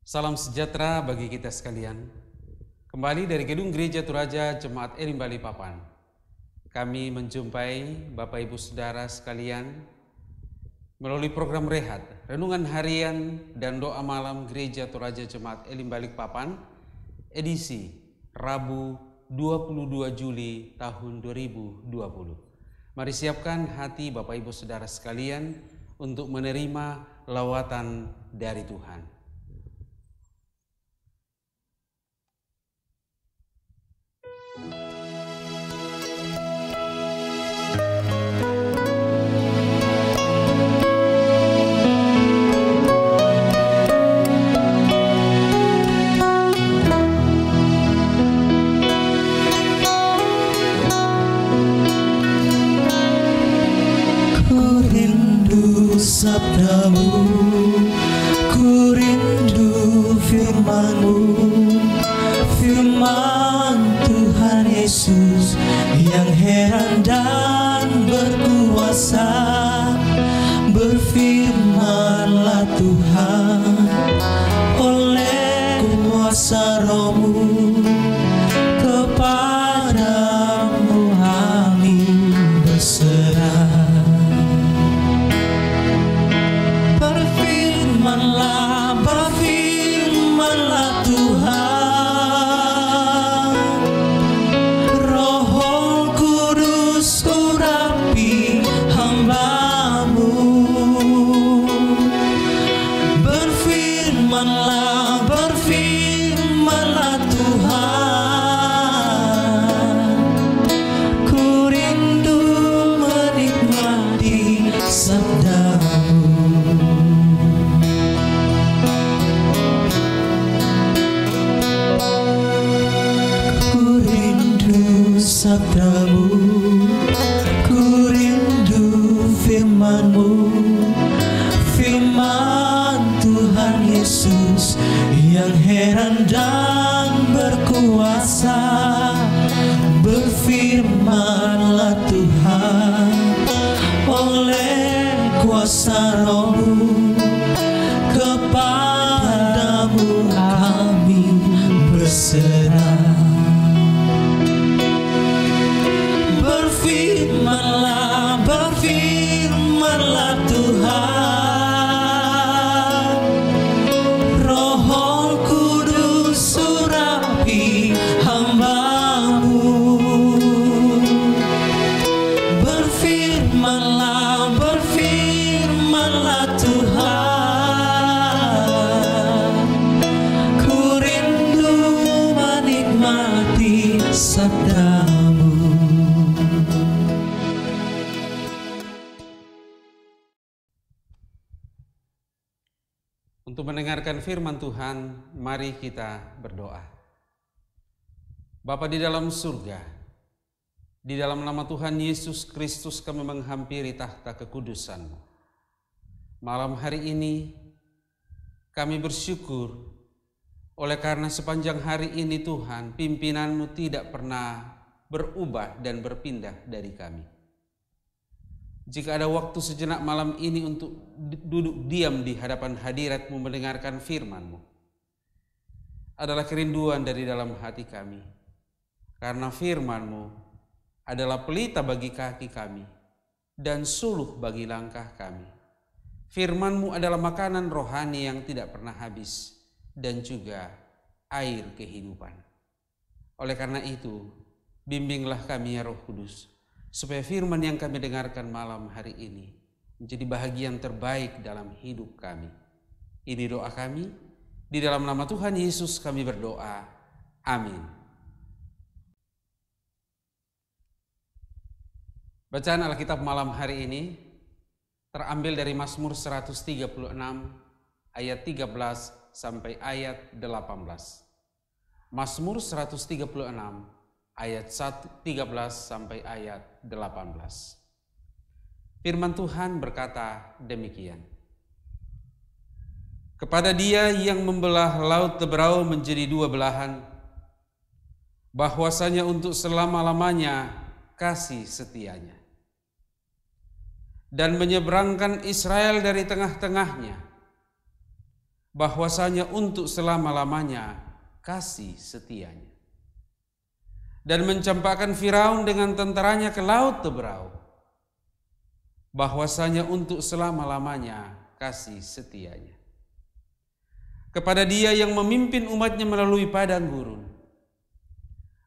Salam sejahtera bagi kita sekalian. Kembali dari Gedung Gereja Toraja Jemaat Elim Balikpapan, kami menjumpai Bapak Ibu Saudara sekalian melalui program Rehat, Renungan Harian dan Doa Malam Gereja Toraja Jemaat Elim Balikpapan, edisi Rabu 22 Juli tahun 2020. Mari siapkan hati Bapak Ibu Saudara sekalian untuk menerima lawatan dari Tuhan. Sabdamu, ku rindu firman-Mu, firman Tuhan Yesus yang heran dan berkuasa. Berfirmanlah Tuhan oleh kuasa Roh-Mu, kepadamu kami berserah. Berfirmanlah Tuhan, Roh Kudus urapi hamba-Mu. Berfirmanlah Tuhan, ku rindu menikmati sabda-Mu. Sabda-Mu, ku rindu firman-Mu, firman Tuhan Yesus yang heran dan berkuasa. Berfirmanlah Tuhan oleh kuasa Roh-Mu, kepadamu kami berserah. Berfirmanlah Tuhan, Roh Kudus urapi hamba-Mu. Berfirmanlah Tuhan, ku rindu menikmati sabda-Mu. Untuk mendengarkan firman Tuhan, mari kita berdoa. Bapa di dalam surga, di dalam nama Tuhan Yesus Kristus kami menghampiri tahta kekudusan-Mu. Malam hari ini kami bersyukur oleh karena sepanjang hari ini Tuhan, pimpinan-Mu tidak pernah berubah dan berpindah dari kami. Jika ada waktu sejenak malam ini untuk duduk diam di hadapan hadirat-Mu mendengarkan firman-Mu, adalah kerinduan dari dalam hati kami. Karena firman-Mu adalah pelita bagi kaki kami dan suluh bagi langkah kami. Firman-Mu adalah makanan rohani yang tidak pernah habis dan juga air kehidupan. Oleh karena itu, bimbinglah kami ya Roh Kudus, supaya firman yang kami dengarkan malam hari ini menjadi bahagian terbaik dalam hidup kami. Ini doa kami, di dalam nama Tuhan Yesus kami berdoa. Amin. Bacaan Alkitab malam hari ini terambil dari Mazmur 136 ayat 13 sampai ayat 18. Mazmur 136 ayat 13 sampai ayat 18. Firman Tuhan berkata demikian. Kepada Dia yang membelah laut Teberau menjadi dua belahan, bahwasanya untuk selama-lamanya kasih setianya, dan menyeberangkan Israel dari tengah-tengahnya, bahwasanya untuk selama-lamanya kasih setianya. Dan mencampakkan Firaun dengan tentaranya ke laut Teberau, bahwasanya untuk selama-lamanya kasih setianya. Kepada Dia yang memimpin umatnya melalui padang gurun,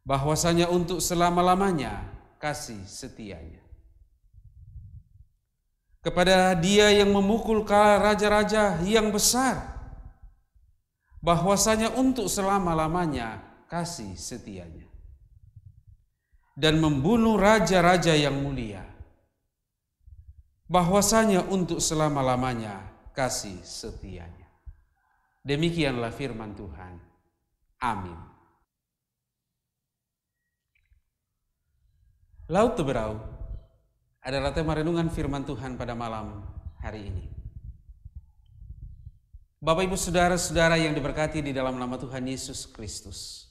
bahwasanya untuk selama-lamanya kasih setianya. Kepada Dia yang memukul raja-raja yang besar, bahwasanya untuk selama-lamanya kasih setianya. Dan membunuh raja-raja yang mulia, bahwasanya untuk selama-lamanya kasih setianya. Demikianlah firman Tuhan. Amin. Laut Teberau adalah tema renungan firman Tuhan pada malam hari ini. Bapak Ibu Saudara-saudara yang diberkati di dalam nama Tuhan Yesus Kristus.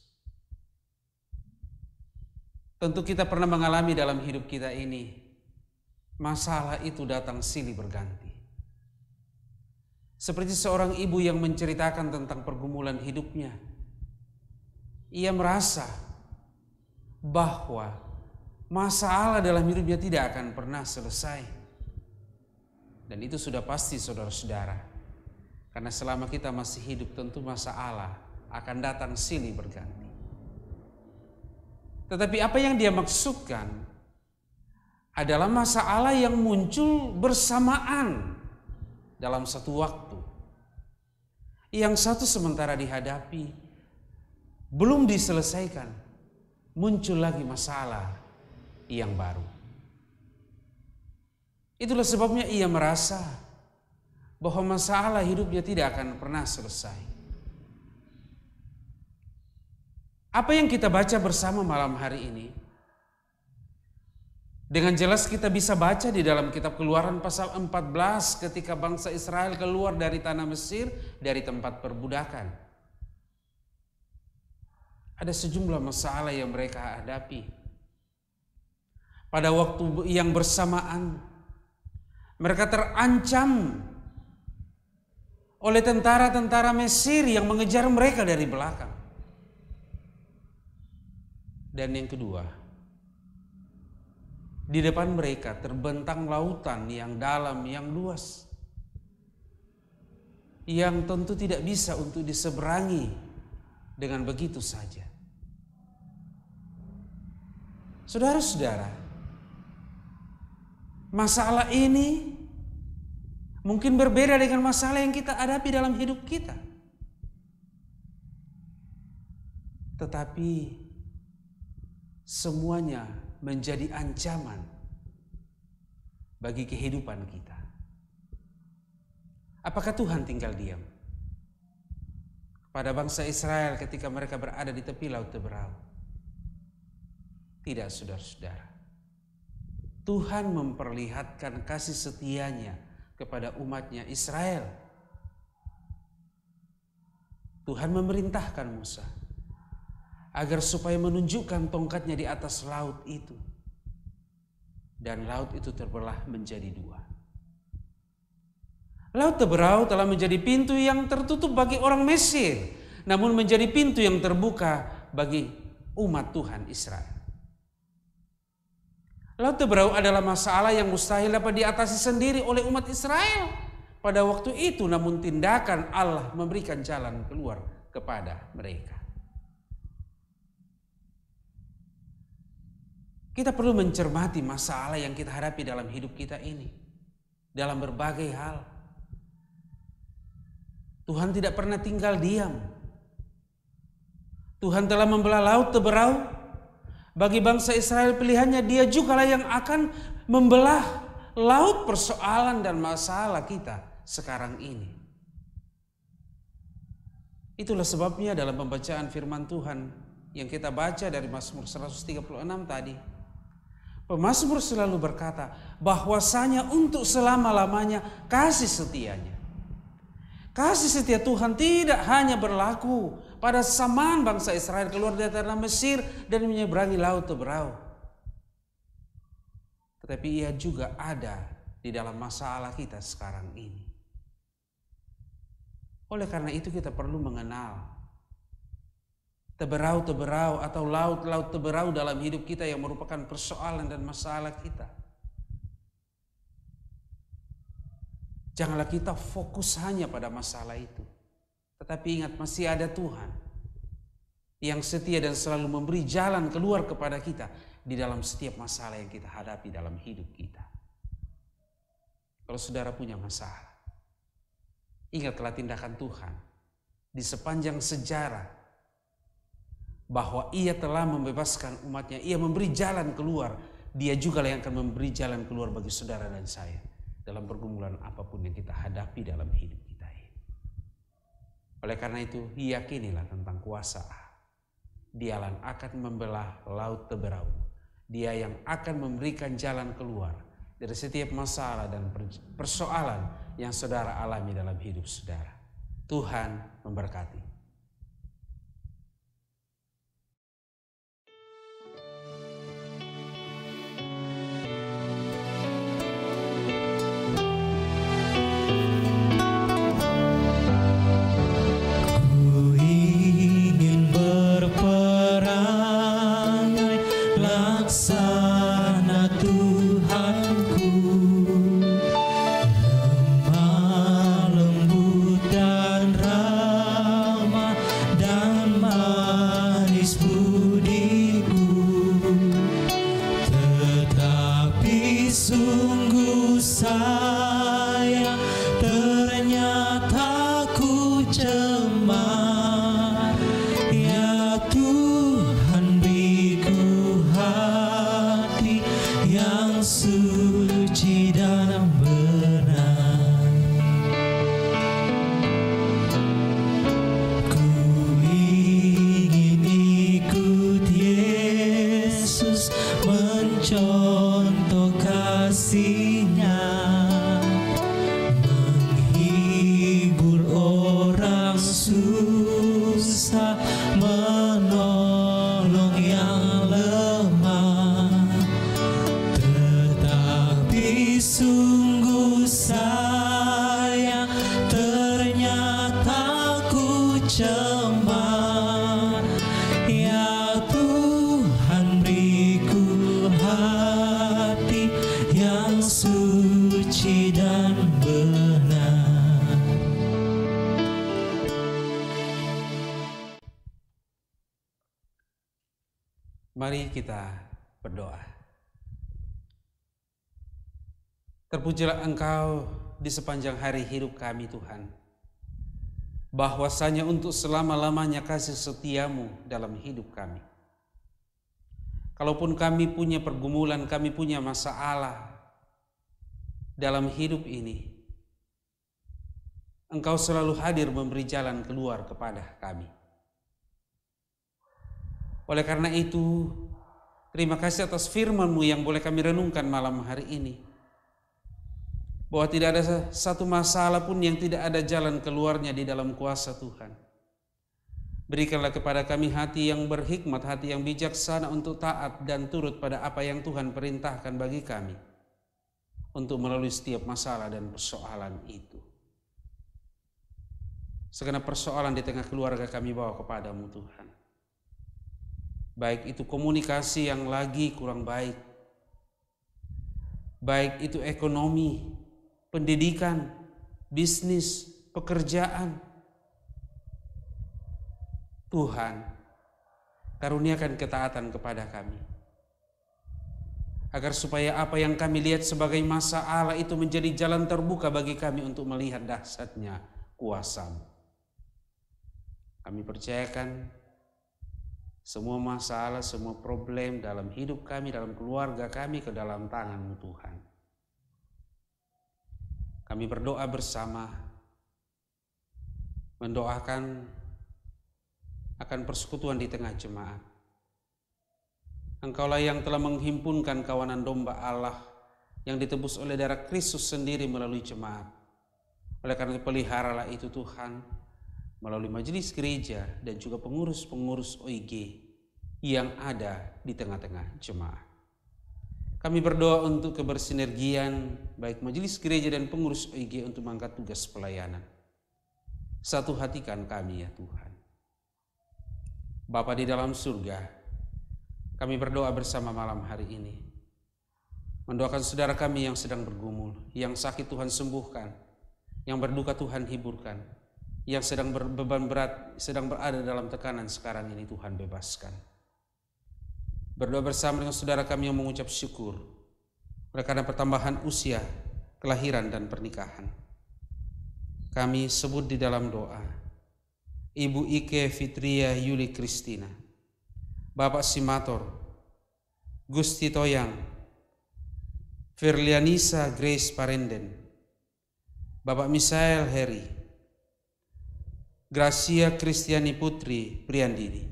Tentu kita pernah mengalami dalam hidup kita ini, masalah itu datang silih berganti. Seperti seorang ibu yang menceritakan tentang pergumulan hidupnya. Ia merasa bahwa masalah dalam hidupnya tidak akan pernah selesai. Dan itu sudah pasti saudara-saudara. Karena selama kita masih hidup tentu masalah akan datang silih berganti. Tetapi apa yang dia maksudkan adalah masalah yang muncul bersamaan dalam satu waktu. Yang satu sementara dihadapi, belum diselesaikan, muncul lagi masalah yang baru. Itulah sebabnya ia merasa bahwa masalah hidupnya tidak akan pernah selesai. Apa yang kita baca bersama malam hari ini, dengan jelas kita bisa baca di dalam kitab Keluaran pasal 14 ketika bangsa Israel keluar dari tanah Mesir, dari tempat perbudakan. Ada sejumlah masalah yang mereka hadapi. Pada waktu yang bersamaan, mereka terancam oleh tentara-tentara Mesir yang mengejar mereka dari belakang. Dan yang kedua, di depan mereka terbentang lautan yang dalam, yang luas, yang tentu tidak bisa untuk diseberangi dengan begitu saja. Saudara-saudara, masalah ini mungkin berbeda dengan masalah yang kita hadapi dalam hidup kita. Tetapi semuanya menjadi ancaman bagi kehidupan kita. Apakah Tuhan tinggal diam pada bangsa Israel ketika mereka berada di tepi laut Teberau? Tidak, saudara-saudara. Tuhan memperlihatkan kasih setianya kepada umatnya Israel. Tuhan memerintahkan Musa agar supaya menunjukkan tongkatnya di atas laut itu. Dan laut itu terbelah menjadi dua. Laut Teberau telah menjadi pintu yang tertutup bagi orang Mesir, namun menjadi pintu yang terbuka bagi umat Tuhan Israel. Laut Teberau adalah masalah yang mustahil dapat diatasi sendiri oleh umat Israel pada waktu itu, namun tindakan Allah memberikan jalan keluar kepada mereka. Kita perlu mencermati masalah yang kita hadapi dalam hidup kita ini, dalam berbagai hal. Tuhan tidak pernah tinggal diam. Tuhan telah membelah laut Teberau. Bagi bangsa Israel pilihannya, Dia juga lah yang akan membelah laut persoalan dan masalah kita sekarang ini. Itulah sebabnya dalam pembacaan firman Tuhan yang kita baca dari Mazmur 136 tadi, pemazmur selalu berkata bahwasanya untuk selama-lamanya kasih setianya. Kasih setia Tuhan tidak hanya berlaku pada zaman bangsa Israel keluar dari tanah Mesir dan menyeberangi laut Teberau, tetapi ia juga ada di dalam masalah kita sekarang ini. Oleh karena itu kita perlu mengenal teberau-teberau atau laut-laut teberau dalam hidup kita yang merupakan persoalan dan masalah kita. Janganlah kita fokus hanya pada masalah itu. Tetapi ingat, masih ada Tuhan yang setia dan selalu memberi jalan keluar kepada kita di dalam setiap masalah yang kita hadapi dalam hidup kita. Kalau saudara punya masalah, ingatlah tindakan Tuhan di sepanjang sejarah, bahwa Ia telah membebaskan umatnya, Ia memberi jalan keluar. Dia juga yang akan memberi jalan keluar bagi saudara dan saya dalam pergumulan apapun yang kita hadapi dalam hidup kita ini. Oleh karena itu, yakinilah tentang kuasa Allah. Dialah akan membelah laut teberau. Dia yang akan memberikan jalan keluar dari setiap masalah dan persoalan yang saudara alami dalam hidup saudara. Tuhan memberkati. Mari kita berdoa. Terpujilah Engkau di sepanjang hari hidup kami Tuhan, bahwasanya untuk selama-lamanya kasih setiamu dalam hidup kami. Kalaupun kami punya pergumulan, kami punya masalah dalam hidup ini, Engkau selalu hadir memberi jalan keluar kepada kami. Oleh karena itu, terima kasih atas firman-Mu yang boleh kami renungkan malam hari ini. Bahwa tidak ada satu masalah pun yang tidak ada jalan keluarnya di dalam kuasa Tuhan. Berikanlah kepada kami hati yang berhikmat, hati yang bijaksana untuk taat dan turut pada apa yang Tuhan perintahkan bagi kami, untuk melalui setiap masalah dan persoalan itu. Segenap persoalan di tengah keluarga kami bawa kepadamu Tuhan. Baik itu komunikasi yang lagi kurang baik, baik itu ekonomi, pendidikan, bisnis, pekerjaan. Tuhan, karuniakan ketaatan kepada kami, agar supaya apa yang kami lihat sebagai masalah itu menjadi jalan terbuka bagi kami untuk melihat dahsyatnya kuasa-Mu. Kami percayakan semua masalah, semua problem dalam hidup kami, dalam keluarga kami ke dalam tangan-Mu Tuhan. Kami berdoa bersama, mendoakan akan persekutuan di tengah jemaat. Engkaulah yang telah menghimpunkan kawanan domba Allah yang ditebus oleh darah Kristus sendiri melalui jemaat. Oleh karena itu peliharalah itu Tuhan, melalui majelis gereja dan juga pengurus-pengurus OIG yang ada di tengah-tengah jemaat. Kami berdoa untuk kebersinergian baik majelis gereja dan pengurus OIG untuk mengangkat tugas pelayanan. Satu hatikan kami ya Tuhan. Bapa di dalam surga, kami berdoa bersama malam hari ini. Mendoakan saudara kami yang sedang bergumul, yang sakit Tuhan sembuhkan, yang berduka Tuhan hiburkan, yang sedang berbeban berat, sedang berada dalam tekanan sekarang ini Tuhan bebaskan. Berdoa bersama dengan saudara kami yang mengucap syukur oleh karena pertambahan usia, kelahiran dan pernikahan. Kami sebut di dalam doa Ibu Ike Fitria Yuli Kristina, Bapak Simator, Gusti Toyang, Firlianisa Grace Parenden, Bapak Misael Heri, Gracia Kristiani Putri Priandini,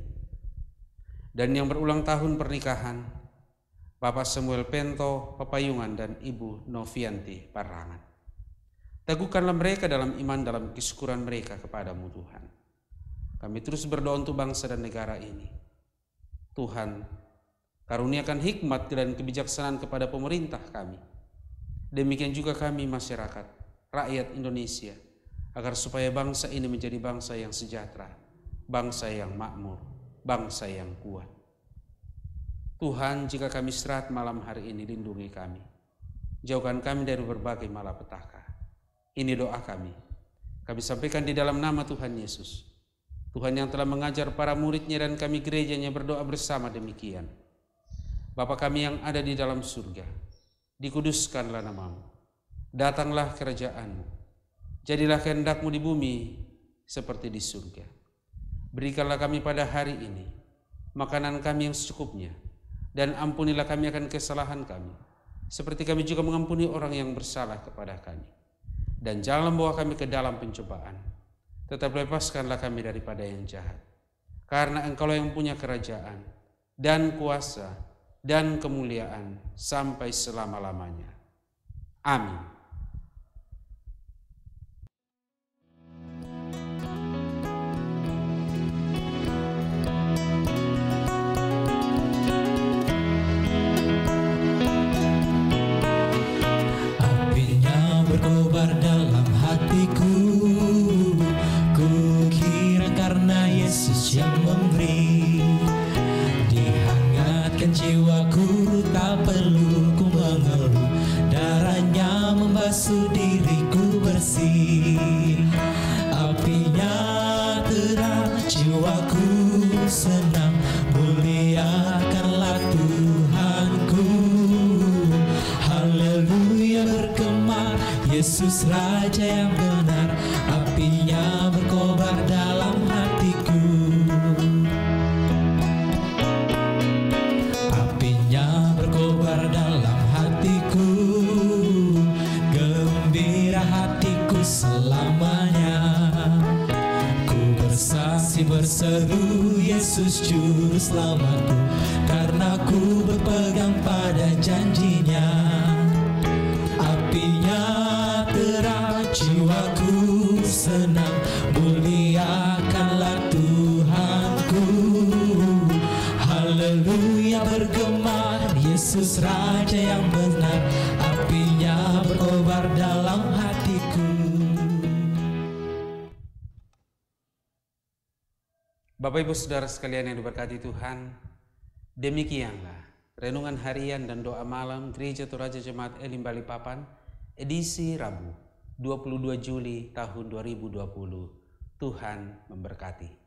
dan yang berulang tahun pernikahan Bapak Samuel Pento Papayungan dan Ibu Novianti Parangan. Teguhkanlah mereka dalam iman, dalam kesyukuran mereka kepadamu Tuhan. Kami terus berdoa untuk bangsa dan negara ini. Tuhan, karuniakan hikmat dan kebijaksanaan kepada pemerintah kami. Demikian juga kami masyarakat, rakyat Indonesia, agar supaya bangsa ini menjadi bangsa yang sejahtera, bangsa yang makmur, bangsa yang kuat. Tuhan, jika kami istirahat malam hari ini, lindungi kami. Jauhkan kami dari berbagai malapetaka. Ini doa kami. Kami sampaikan di dalam nama Tuhan Yesus. Tuhan yang telah mengajar para muridnya dan kami gerejanya berdoa bersama demikian. Bapa kami yang ada di dalam surga, dikuduskanlah namamu. Datanglah kerajaanmu. Jadilah kehendakmu di bumi seperti di surga. Berikanlah kami pada hari ini makanan kami yang secukupnya, dan ampunilah kami akan kesalahan kami, seperti kami juga mengampuni orang yang bersalah kepada kami. Dan janganlah membawa kami ke dalam pencobaan, tetap lepaskanlah kami daripada yang jahat. Karena Engkau yang punya kerajaan dan kuasa dan kemuliaan sampai selama-lamanya. Amin. Apinya berkobar dalam hatiku, ku kira karena Yesus yang memberi. Dihangatkan jiwaku, tak perlu ku mengeluh, darahnya membasuh diriku bersih. Apinya terang, jiwaku senang, muliakanlah Tuhanku. Haleluya bergema, Yesus Raja yang benar. Apinya berkobar dalam hatiku. Apinya berkobar dalam hatiku, gembira hatiku selamanya. Ku bersaksi berseru, Yesus juru selamatku, karena ku berpegang pada janjinya. Apinya terang, jiwaku senang, muliakanlah Tuhanku. Haleluya bergema, Yesus Raja yang benar. Apinya berkobar dalam hatiku. Bapak Ibu Saudara sekalian yang diberkati Tuhan, demikianlah renungan harian dan doa malam Gereja Toraja Jemaat Elim Balikpapan, edisi Rabu 22 Juli tahun 2020. Tuhan memberkati.